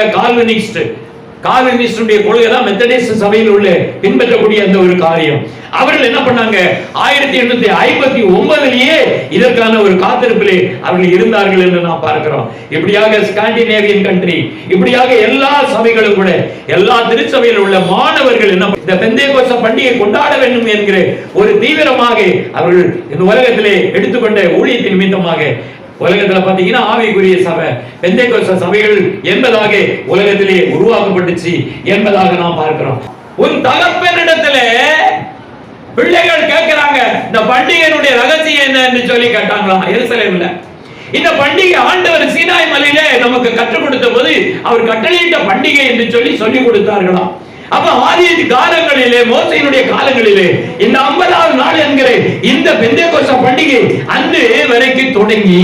கால்வினிஸ்டுடைய கொள்கை தான் மெத்தடிஸ்ட் சபையில் உள்ள பின்பற்றக்கூடிய அந்த ஒரு காரியம். அவர்கள் என்ன பண்ணாங்க, 1859 இதற்கான ஒரு காத்திருப்பிலே அவர்கள் இருந்தார்கள் என்று நாம் பார்க்கிறோம். இப்படியாக ஸ்காண்டினேவியன் கண்ட்ரி, இப்படியாக எல்லா சபைகளும் கூட எல்லா திருச்சபையில் உள்ள மாணவர்கள் என்ன இந்த பெந்தேகோஸ்தே பண்டிகை கொண்டாட வேண்டும் என்கிற ஒரு தீவிரமாக அவர்கள் இந்த உலகத்திலே எடுத்துக்கொண்ட ஊழியத்தின் நிமித்தமாக உலகத்துல பாத்தீங்கன்னா ஆவிக்குரிய சபை பெந்தேகோஸ்தே சபைகள் என்பதாக உலகத்திலே உருவாக்கப்பட்டுச்சு என்பதாக நாம் பார்க்கிறோம். உன் தகப்பனிடத்துல பிள்ளைகள் கேட்கிறாங்க, இந்த பண்டிகையினுடைய ரகசியம் என்ன என்று சொல்லி கேட்டாங்களாம் எருசலேம்ல. இந்த பண்டிகை ஆண்டவர் சீனாய் மலையிலே நமக்கு கற்றுக் கொடுத்த போது அவர் கட்டளையிட்ட பண்டிகை என்று சொல்லி கொடுத்தார்களாம். அப்ப ஆதி காலங்களிலே மோசேயினுடைய காலங்களிலே இந்த 50வது நாள் என்கிற இந்த பெந்தேகோஸ்தே பண்டிகை அன்று வரைக்கும் தொடங்கி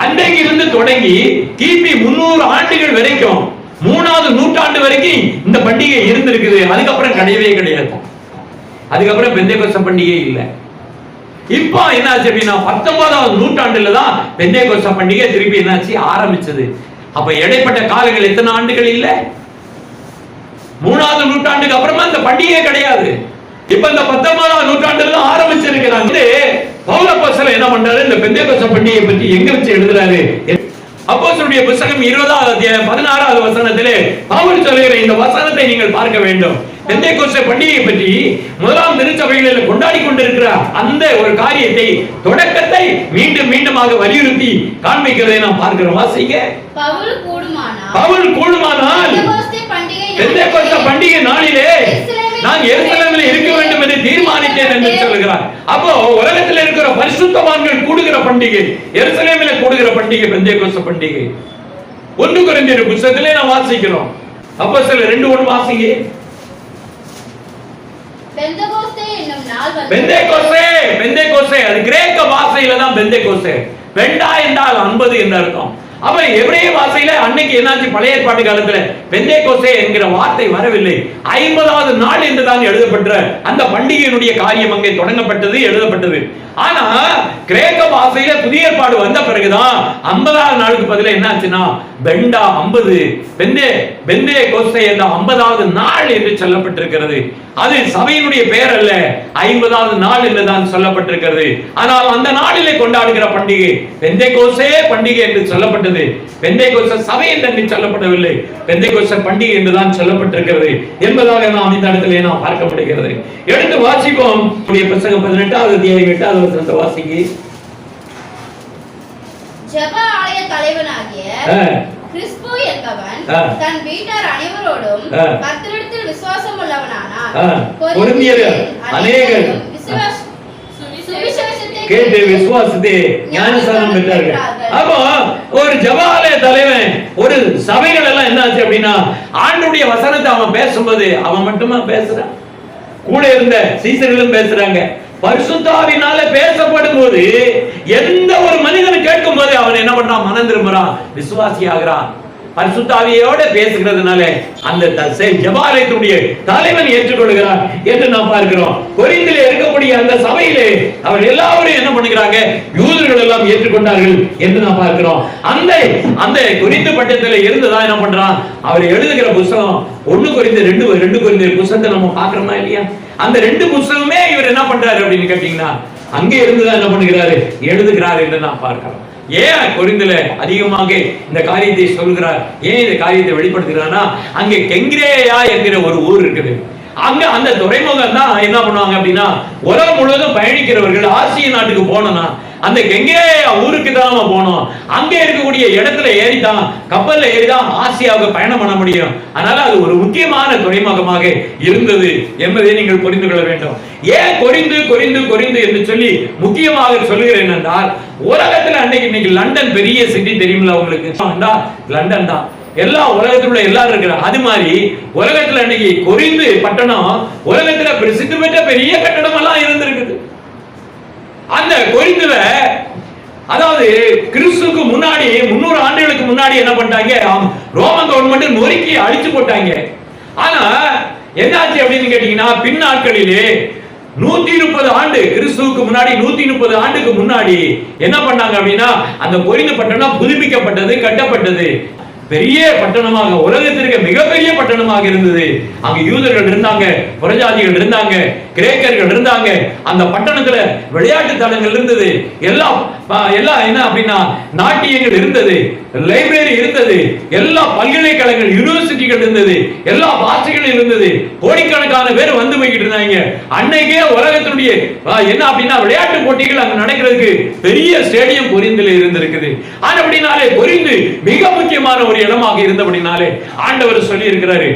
அன்றைக்கு இருந்து தொடங்கி கிபி 300 ஆண்டுகள் வரைக்கும் 3வது நூற்றாண்டு வரைக்கும் இந்த பண்டிகை இருந்திருக்குது. அதுக்கப்புறம் கிடையவே கிடையாது. அதுக்கப்புறம் பெந்தேகோஸ்தே பண்டிகை இல்லை. இப்போ என்னாச்சு அப்படின்னா 19வது நூற்றாண்டுல தான் பெந்தேகோஸ்தே பண்டிகை திருப்பி என்னாச்சு ஆரம்பிச்சது. அப்ப இடைப்பட்ட காலங்கள் எத்தனை ஆண்டுகள் இல்ல, 3வது நூற்றாண்டுக்கு அப்புறமா இந்த பண்டிகை கிடையாது. இப்ப இந்த 19வது நூற்றாண்டுல தான் ஆரம்பிச்சிருக்கிறாங்க. பவுல் அப்போஸ்தலன் என்ன பண்றாரு, இந்த பெந்தேகோஸ்தே பண்டிகையை பற்றி எங்க வச்சு எழுதுறாரு? அப்போஸ்தலருடைய புத்தகம் 20வது அத்தியாயம் 16வது வசனத்திலே பவுல் சொல்லுகிற இந்த வசனத்தை நீங்கள் பார்க்க வேண்டும். பெந்தேகோஸ்தே பண்டிகையை பற்றி முதலாம் திருச்சபைகளில் கொண்டாடி கொண்டிருக்கிற அந்த ஒரு காரியத்தை தொடக்கத்தை மீண்டுமாக வலியுறுத்தி காண்பிக்கிறதை நாம் பார்க்கிறோம். வாசிங்க. பவுல் கூடுமானால் பெந்தேகோஸ்தே பண்டிகை நாளிலே நான் எருசலேமில் இருக்க வேண்டும் என்று தீர்மானித்தேன் என்று சொல்கிறார். அப்போ உலகத்தில் இருக்கிற பரிசுத்தவான்கள் கூடுகிற பண்டிகை, எருசலேமில் கூடுகிற பண்டிகை பெந்தேகோஸ்தே பண்டிகை. 1 கொரிந்தியர் புத்தகத்திலே நாம் வாசிக்கிறோம். அப்போஸ்தலர் 2:1 வாசிங்க. பெந்தேகோஸ்தே அது கிரேக்க பாஷையில தான் பெந்தேகோஸ்தே. பெண்டா என்றால் 50 என்று அர்த்தம். அப்ப எபிரேய பாஷையில அன்னைக்கு என்னாச்சு, பழைய ஏற்பாட்டு காலத்துல பெந்தேகோஸ்தே என்கிற வார்த்தை வரவில்லை. 50வது நாள் என்று தான் எழுதப்பட்ட அந்த பண்டிகையினுடைய காரியம் அங்கே தொடங்கப்பட்டது, எழுதப்பட்டது. ஆனா கிரேக்க பாஷையில புதிய ஏற்பாடு வந்த பிறகுதான் 50வது நாளுக்கு பதிலா என்னாச்சுன்னா பெண்டா 50 பெந்தேகோஸ்தே என்ற 50வது நாள் என்று சொல்லப்பட்டிருக்கிறது. அது சபையினுடைய பெயர் அல்ல, 50வது நாள் என்று தான் சொல்லப்பட்டிருக்கிறது. ஆனால் அந்த நாளிலே கொண்டாடுகிற பண்டிகை பெந்தேகோஸ்தே பண்டிகை என்று சொல்லப்பட்டது. பெந்தேகோஸ்தே சபை என்று சொல்லப்படவில்லை, பெந்தேகோஸ்தே பண்டிகை என்று தான் சொல்லப்பட்டிருக்கிறது என்பதாக நாம் இந்த இடத்திலே நாம் பார்க்க முடிகிறது. எடுத்து வாசிப்போம். புத்தகம் 18வது அத்தியாயம் 8வது வசனத்தை வாசிங்க.
ஜெப ஆலய தலைவனாகிய கிறிஸ்பு என்பவன் தன் வீட்டார் அனைவரோடும் கர்த்தரிடத்தில் விசுவாசம் உள்ளவனானான்.
கொரிந்தியர் அநேகர் கேட்டு விசுவாசத்தை ஞானஸ்நானம் பெற்றார்கள். அப்போ ஒரு ஜெப ஆலய தலைவன், ஒரு சபைகள் எல்லாம் என்னாச்சு அப்படின்னா ஆண்டவருடைய வசனத்தை அவன் பேசும்போது அவன் மட்டுமா பேசுறான், கூட இருந்த சீசர்களும் பேசுறாங்க. பரிசுத்த ஆவியினால பேசப்படும் போது எந்த ஒரு மனிதன் கேட்கும் போது அவன் என்ன பண்றான், மனம் திரும்புறான், விசுவாசி ஆகிறான். பரிசுத்த ஆவியோட பேசுகிறதுனால அந்த ஜெபாலயத்துடைய தலைவன் ஏற்றுக்கொள்கிறார் என்று நாம் பார்க்கிறோம். கொரிந்திலே இருக்கக்கூடிய அந்த சபையிலே அவர் எல்லாரும் என்ன பண்ணுகிறாங்க, யூதர்கள் எல்லாம் ஏற்றுக்கொண்டார்கள் என்று நாம் பார்க்கிறோம். அந்த கொரிந்து பட்டத்தில் இருந்துதான் என்ன பண்றான், அவர் எழுதுகிற புத்தகம் 1 கொரிந்தியர் 2 கொரிந்தியர் புத்தகத்தை நம்ம பார்க்கிறோமா இல்லையா? அந்த 2 புத்தகமே இவர் என்ன பண்றாரு அப்படின்னு கேட்டீங்கன்னா அங்கே இருந்துதான் என்ன பண்ணுகிறாரு, எழுதுகிறார் என்று நாம் பார்க்கிறோம். ஏன் கொரிந்துல அதிகமாக இந்த காரியத்தை சொல்கிறார், ஏன் இந்த காரியத்தை வெளிப்படுத்துகிறார்னா, அங்கே கெங்கிரேயா என்கிற ஒரு ஊர் இருக்குது. அங்க அந்த துறைமுகம் தான் என்ன பண்ணுவாங்க அப்படின்னா, உலகம் முழுவதும் பயணிக்கிறவர்கள் ஆசிய நாட்டுக்கு போனோம்னா அந்த கெங்கிரேயா ஊருக்கு தான் போனோம். அங்கே இருக்கக்கூடிய இடத்துல ஏறிதான், கப்பல்ல ஏறிதான் ஆசியாவுக்கு பயணம் பண்ண முடியும். அதனால அது ஒரு முக்கியமான துறைமுகமாக இருந்தது என்பதை நீங்கள் புரிந்து கொள்ள வேண்டும். ஏன் கொரிந்து கொரிந்து கொரிந்து என்று சொல்லி முக்கியமாக சொல்லுகிறேன் என்றால், உலகத்துல இன்னைக்கு லண்டன் பெரிய சிட்டி தெரியுமில்ல உங்களுக்கு, லண்டன் தான் எல்லா உலகத்துல எல்லாரும் இருக்கிறாங்க. அது மாதிரி உலகத்துல இன்னைக்கு கொரிந்து பட்டணம் உலகத்துல பிரசித்தி பெற்ற பெரிய கட்டடம் எல்லாம் இருந்திருக்குது. அந்த கொரிந்துல அதாவது கிறிஸ்துக்கு முன்னாடி 300 ஆண்டுகளுக்கு முன்னாடி என்ன பண்ணிட்டாங்க, ரோமன் கவர்மெண்ட் நொறுக்கி அழிச்சு போட்டாங்க. ஆனா என்னாச்சு அப்படின்னு கேட்டீங்கன்னா, பின்னாட்களிலே 130 ஆண்டு, கிறிஸ்துவுக்கு முன்னாடி 130 ஆண்டுக்கு முன்னாடி என்ன பண்ணாங்க அப்படின்னா, அந்த கொரிந்து பட்டணம் புதுப்பிக்கப்பட்டது, கட்டப்பட்டது. பெரிய பட்டணமாக, உலகத்திற்கு மிகப்பெரிய பட்டணமாக இருந்தது. அங்க யூதர்கள் இருந்தாங்க, புறஜாதிகள் இருந்தாங்க, கிரேக்கர்கள் இருந்தாங்க. அந்த பட்டணத்துல விளையாட்டு தலங்கள் இருந்தது, எல்லாம் என்ன அப்படின்னா நாட்டியங்கள் இருந்தது, லைப்ரரி இருந்தது, எல்லா பல்கலைக்கழகங்கள் யூனிவர்சிட்டிகள் இருந்தது, எல்லா பாஷைகளும் இருந்தது. கோடிக்கணக்கான பேர் வந்து போய்கிட்டு இருந்தாங்க. அன்னைக்கே உலகத்தினுடைய என்ன அப்படின்னா விளையாட்டு போட்டிகள் அங்க நடக்கிறதுக்கு பெரிய ஸ்டேடியம் கொரிந்துல இருந்திருக்குது. அப்படினாலே கொரிந்து மிக முக்கியமான ஒரு இடமாக இருந்தபடினாலே ஆண்டவர் சொல்லி இருக்கிறாரு,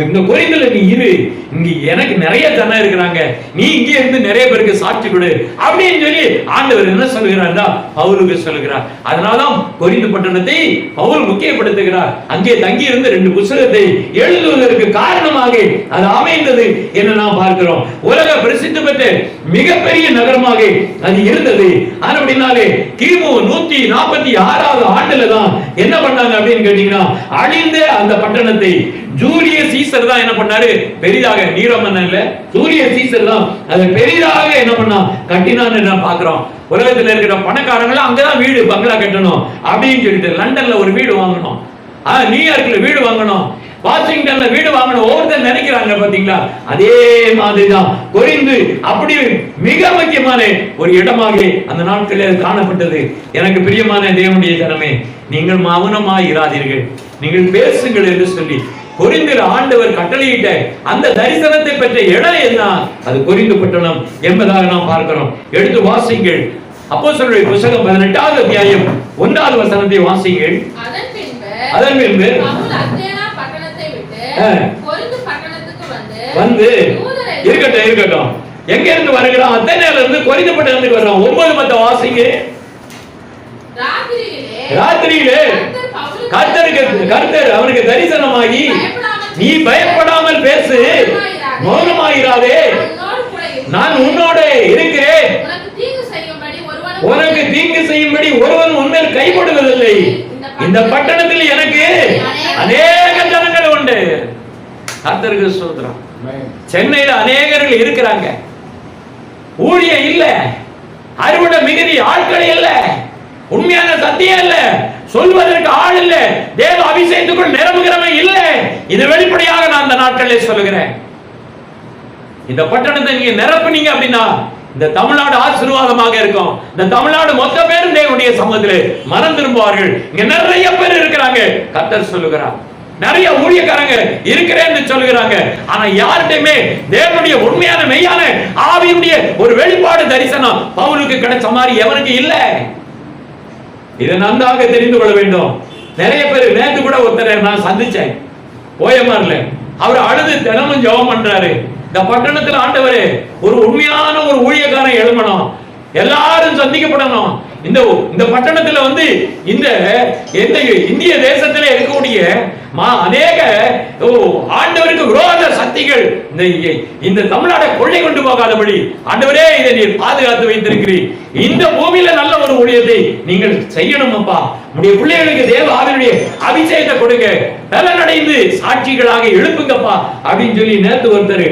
இந்த கொரிந்துல நீ இரு, இங்க எனக்கு நிறைய ஜனம் இருக்கிறாங்க, நீ இங்கே இருந்து நிறைய பேருக்கு சாட்சி கொடு அப்படின்னு சொல்லி ஆண்டவர் என்ன சொல்கிறார்னா பவுலுக்கு சொல்கிறார். அதனால்தான் கொரிந்து பட்டணத்தை பவுல் முக்கியப்படுத்துகிறார். அங்கே தங்கி இருந்து 2 புத்தகத்தை எழுதுவதற்கு காரணமாக அது அமைந்தது என்று நாம் பார்க்கிறோம். உலக பிரசித்தி பெற்ற மிகப்பெரிய நகரமாக அது இருந்தது. அப்படினாலே கிமு 146வது ஆண்டுல தான் என்ன பண்ணாங்க அப்படின்னு கேட்டீங்கன்னா, அழிந்த அந்த பட்டணத்தை ஜூலியஸ் சீசர் தான் என்ன பண்ணாரு, பெரிதாக, நீரோ மன்னன் இல்ல, ஜூலியஸ் சீசர் தான் அதை பெரிதாக என்ன பண்ணா கட்டினான்னு நான் பார்க்கிறோம். உலகத்தில் இருக்கிற பணக்காரங்களும் அங்கதான் வீடு பங்களா கட்டணும் அப்படின்னு சொல்லிட்டு லண்டன்ல ஒரு வீடு வாங்கணும், நியூயார்க்ல வீடு வாங்கணும், வாஷிங்டன்ல வீடு வாங்கணும், ஒவ்வொருத்தர் நினைக்கிறாங்க பாத்தீங்களா. அதே மாதிரிதான் கொரிந்து அப்படி மிக முக்கியமான ஒரு இடமாக அந்த நாட்களில் காணப்பட்டது. எனக்கு பிரியமான தேவனுடைய ஜனமே, நீங்கள் மௌனமாய் இராதீர்கள், நீங்கள் பேசுங்கள் என்று சொல்லி கொரிந்தில் ஆண்டவர் கட்டளையிட்ட அந்த தரிசனத்தை பெற்ற இடம் என்ன, அது கொரிந்து பட்டணம் என்பதாக நாம் பார்க்கிறோம். எடுத்து வாசிங்கள். அப்போஸ்தலர்களுடைய புத்தகம் 18வது அத்தியாயம் 1வது வசனத்தை வாசிங்கள். அதன் பின்பு வந்து இருக்கட்டும் எங்க இருந்து வருகிறான், அத்தனையில இருந்து கொரிந்து பட்டணத்துக்கு வர்றான். 9 மத்த வாசிங்க. ராத்திரியிலே கர்த்தர் அவனுக்கு தரிசனமாகி, நீ பயப்படாமல் பேசு, மௌனமாயிராதே, நான் உன்னோட இருக்கிறேன், உனக்கு தீங்கு செய்யும்படி ஒருவன் உன்மேல் கைப்படுவதில்லை. இந்த பட்டணத்தில் எனக்கு அநேக ஜனங்கள் உண்டு. கர்த்தருக்கு ஸ்தோத்திரம். சென்னையில அநேகர்கள் இருக்கிறாங்க, ஊழியம் இல்ல, அறுவடை மிகுதி ஆட்கள் இல்ல, உண்மையான சத்தியம் இல்ல, சொல்வதற்கு ஆள் இல்ல, தேவ அபிஷேகத்துக்குள் நிரம்புகிறவன் இல்ல. இது வெளிப்படையாக நான் அந்த நாட்களில் சொல்லுகிறேன். இந்த பட்டணத்தை நீங்க நிரப்புனீங்க அப்படின்னா இந்த தமிழ்நாடு ஆசீர்வாதமாக இருக்கும். இந்த தமிழ்நாடு மொத்த பேரும் தேவனுடைய சமூகத்திலே மனம் திரும்புவார்கள். இங்க நிறைய பேர் இருக்கிறாங்க, கர்த்தர் சொல்லுகிறார். நிறைய ஊழியக்காரங்க இருக்கிறேன்னு சொல்லுகிறாங்க. ஆனா யார்கிட்டயுமே தேவனுடைய உண்மையான மெய்யான ஆவியுடைய ஒரு வெளிப்பாடு தரிசனம் பவுலுக்கு கிடைச்ச மாதிரி எவனுக்கு இல்ல. இதை நன்றாக தெரிந்து கொள்ள வேண்டும். நிறைய பேர், நேற்று கூட ஒருத்தரை நான் சந்திச்சேன் ஓயமார்ல, அவர் அழுது தினமும் ஜெபம் பண்றாரு. இந்த பட்டணத்துல ஆண்டவரே ஒரு உண்மையான ஒரு ஊழியக்காரன் எழுமணும், எல்லாரும் சந்திக்கப்படணும். இந்த பட்டணத்துல வந்து இந்த இந்திய தேசத்துல இருக்கக்கூடிய அநேக ஆண்டவருக்கு விரோத சக்திகள் இந்த தமிழ்நாடை கொள்ளை கொண்டு போகாதபடி ஆண்டவரே இதை நீர் பாதுகாத்து வைத்திருக்கிறீர். இந்த பூமியில நல்ல ஒரு ஊழியத்தை நீங்கள் செய்யணும் அப்பா. உடைய பிள்ளைகளுக்கு தேவ ஆவியுடைய அபிஷேகத்தை கொடுங்க, பலனடைந்து சாட்சிகளாக எழுப்புங்கப்பா அப்படின்னு சொல்லி நேற்று ஒருத்தர்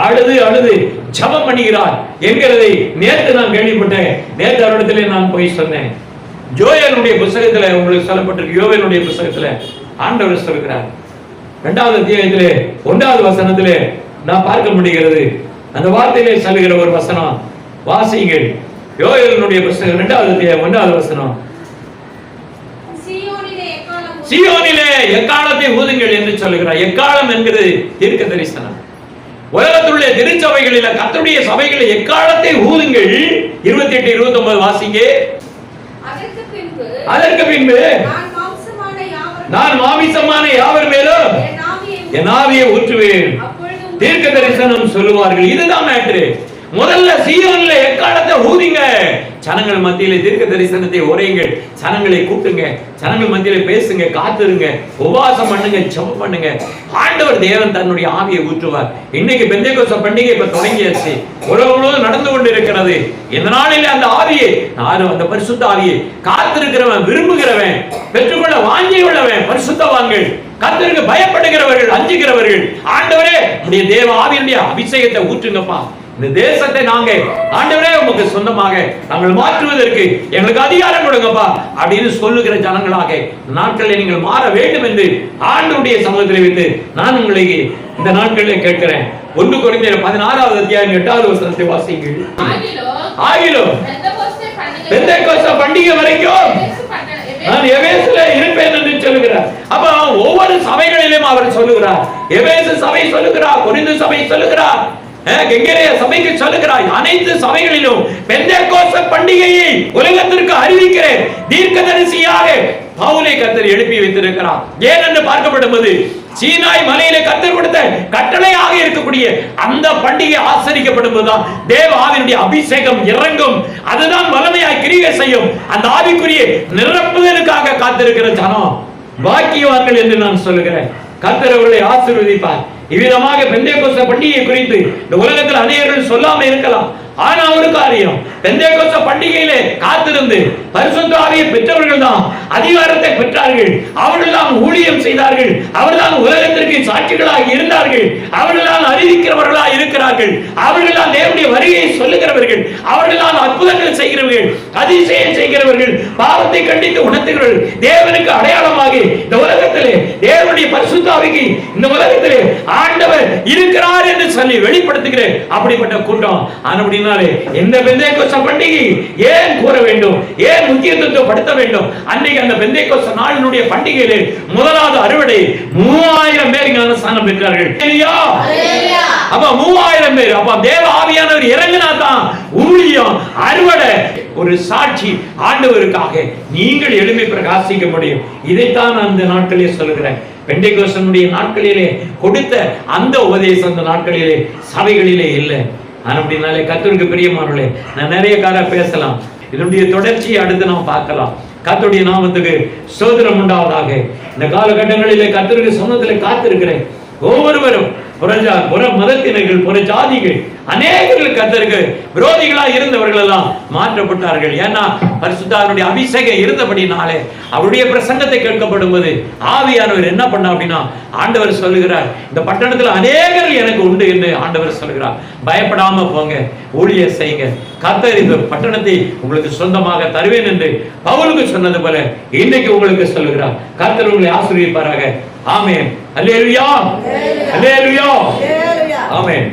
அழுது ஜெபம் பண்ணுகிறார் என்கிறதை நேற்று நான் கேள்விப்பட்டேன். நேற்று அவரிடத்திலே நான் போய் சொன்னேன். ஜோயலுடைய புத்தகத்துல உங்களுக்கு சொல்லப்பட்டிருக்கு, யோவேலுடைய புத்தகத்துல ஆண்டவர் சொல்கிறார் 2வது அத்தியாயத்திலே 1வது வசனத்திலே நான் பார்க்க முடிகிறது. அந்த வார்த்தையிலே சொல்லுகிற ஒரு வசனம் வாசியுங்கள். யோவேலுடைய புத்தகம் 2வது அத்தியாயம் 1வது வசனம். சீயோனிலே எக்காலத்தை ஊதுங்கள் என்று சொல்லுகிறார். எக்காலம் என்கிறது தீர்க்க தரிசனம். உலகத்துள்ள திருச்சபைகளில கர்த்தருடைய சபைகளில் எக்காலத்தை ஊதுங்கள். 28 29 வாசிங்க. அதற்கு பின்பு நான் மாமிசமான யாவர் மேலும் என் ஆவியை ஊற்றுவேன். தீர்க்க தரிசனம் சொல்லுவார்கள். இதுதான் மேட்ரு. முதல்ல சீயோனிலே எக்காலத்தை ஊதிங்க. ஜனங்கள் மத்தியிலே தீர்க்க தரிசனத்தை உரையுங்கள். ஜனங்களை கூட்டுங்க. ஜனங்கள் மத்தியிலே பேசுங்க. காத்துருங்க. உபவாசம் பண்ணுங்க. ஜெபம் பண்ணுங்க. ஆண்டவர் தேவன் தன்னுடைய ஆவியை ஊற்றுவார். இன்னைக்கு பெந்தேகோஸ்தே பண்டிகை இப்ப தொடங்கியாச்சு. உலகம் முழுவதும் நடந்து கொண்டு இருக்கிறது. இந்த நாளிலே அந்த ஆவியை, அந்த பரிசுத்த ஆவியை காத்திருக்கிறவன், விரும்புகிறவன், பெற்றுக்கொள்ள வாங்கி உள்ளவன் பரிசுத்தவான்கள், கர்த்தருக்கு பயப்படுகிறவர்கள், அஞ்சுகிறவர்கள், ஆண்டவரே உம்முடைய தேவ ஆவியினுடைய அபிஷேகத்தை ஊற்றுங்கப்பா. இந்த தேசத்தை நாங்க ஆண்டவரே உமக்கு சொந்தமாக நாங்கள் மாற்றுவதற்கு எங்களுக்கு அதிகாரம் கொடுங்கப்பா அப்படின்னு சொல்லுகிற ஜனங்களாக நாட்களில் நீங்கள் மாற வேண்டும் என்று ஆண்டவருடைய சமூகத்தில் வைத்து நான் உங்களை இந்த நாட்களில் கேட்கிறேன். 1 கொரிந்தியர் 16வது அத்தியாயம் 8வது வசனத்தை வாசியுங்கள். ஆகிலும் பெந்தேகோஸ்தே பண்டிகை வரைக்கும் நான் எபேசுல இருப்பேன் என்று சொல்லுகிறார். அப்ப ஒவ்வொரு சபைகளிலும் அவர் சொல்லுகிறார். எபேசு சபை சொல்லுகிறார், கொரிந்து சபை சொல்லுகிறார், கெங்கேரிய சபைக்கு சொல்லுகிறார். அனைத்து சபைகளிலும் பெந்தேகோஸ்தே பண்டிகையை உலகத்திற்கு அறிவிக்கிறேன். தீர்க்கதரிசியாக பவுலை கர்த்தர் எழுப்பி வைத்திருக்கிறார். ஏன் என்று பார்க்கப்படும்போது சீனாய் மலையிலே கர்த்தர் கொடுத்த கட்டளையாக இருக்கக்கூடிய அந்த பண்டிகை ஆசரிக்கப்படும் போதுதான் தேவ ஆவியினுடைய அபிஷேகம் இறங்கும். அதுதான் வல்லமையாய் கிரியை செய்யும். அந்த ஆவிக்குரிய நிரப்புதலுக்காக காத்திருக்கிற ஜனம் பாக்கியவான்கள் என்று நான் சொல்லுகிறேன். கர்த்தர் அவர்களை ஆசீர்வதிப்பார். இவ்விதமாக பெந்தேகோஸ்தே பண்டிகை குறித்து இந்த உலகத்தில் அநேகர்கள் சொல்லாம இருக்கலாம். ஆனா ஒரு காரியம், பெந்தேகோஸ்தே பண்டிகையிலே காத்திருந்து பரிசுத்த ஆவியை பெற்றவர்கள் தான் அதிகாரத்தை பெற்றார்கள். அவர்கள் தான் ஊழியம் செய்தார்கள். அவர்கள் தான் உலகத்திற்கு சாட்சிகளாக இருந்தார்கள். அவர்கள் தான் அறிவிக்கிறவர்களாக இருக்கிறார்கள். அவர்கள் தான் தேவனுடைய வருகையை சொல்லுகிறவர்கள். அவர்கள் தான் அற்புதங்கள் செய்கிறவர்கள், அதிசயம் செய்கிறவர்கள், பாவத்தை கண்டித்து உணர்த்துகிறவர்கள். தேவனுக்கு அடையாளமாக இந்த உலகத்திலே தேவனுடைய பரிசுத்த ஆவிக்கு இந்த உலகத்திலே ஆண்டவர் இருக்கிறார் என்று சொல்லி வெளிப்படுத்துகிற அப்படிப்பட்ட கூட்டம். ஆனபடினாலே இந்த பெந்தேகோஸ்தே பண்டிகை ஏன் கூற வேண்டும், ஏன் முக்கியத்துவப்படுத்த வேண்டும்? அன்னைக்கு அந்த பெந்தேகோஸ்தே நாளினுடைய பண்டிகையிலே முதலாவது அறுவடை 3000 பேர் ஞானஸ்நானம் பெற்றார்கள். அப்ப 3000 பேர். அப்ப தேவ ஆவியானவர் இறங்கினா தான் ஊழியம், அறுவடை, ஒரு சாட்சி ஆண்டவருக்காக நீங்கள் எளிமை பிரகாசிக்க முடியும். இதைத்தான் நான் இந்த நாட்களிலே சொல்லுகிறேன். பெந்தேகோஸ்தே நாட்களிலே கொடுத்த அந்த உபதேசம் அந்த நாட்களிலே சபைகளிலே இல்லை. அப்படினாலே கர்த்தருக்கு பிரியமானவர்களே, நான் நிறைய காரியம் பேசலாம். இதனுடைய தொடர்ச்சியை அடுத்து நாம் பார்க்கலாம். கர்த்தருடைய நாமத்துக்கு ஸ்தோத்திரம் உண்டாவதாக. இந்த காலகட்டங்களிலே கர்த்தருக்கு சொன்னதிலே காத்திருக்கிறேன். ஒவ்வொருவரும் புற மதத்தினர்கள், புற ஜாதிகள், அநேகர்கள் கர்த்தருக்கு விரோதிகளாக இருந்தவர்கள் எல்லாம் மாற்றப்பட்டார்கள். ஏன்னா பரிசுத்தருடைய அபிஷேகம் இருந்தபடினாலே அவருடைய பிரசங்கத்தை கேட்கப்படும் போது ஆவியானவர் என்ன பண்ண அப்படின்னா ஆண்டவர் சொல்லுகிறார், இந்த பட்டணத்தில் அநேகர் எனக்கு உண்டு என்று ஆண்டவர் சொல்லுகிறார். பயப்படாம போங்க, ஊழியம் செய்யுங்க. கர்த்தர் இந்த பட்டணத்தை உங்களுக்கு சொந்தமாக தருவேன் என்று பவுலுக்கு சொன்னது போல இன்னைக்கு உங்களுக்கு சொல்லுகிறார். கர்த்தர் உங்களை ஆசீர்வதிப்பாராக. ஆமென். அல்லேலூயா, அல்லேலூயா, ஆமென்.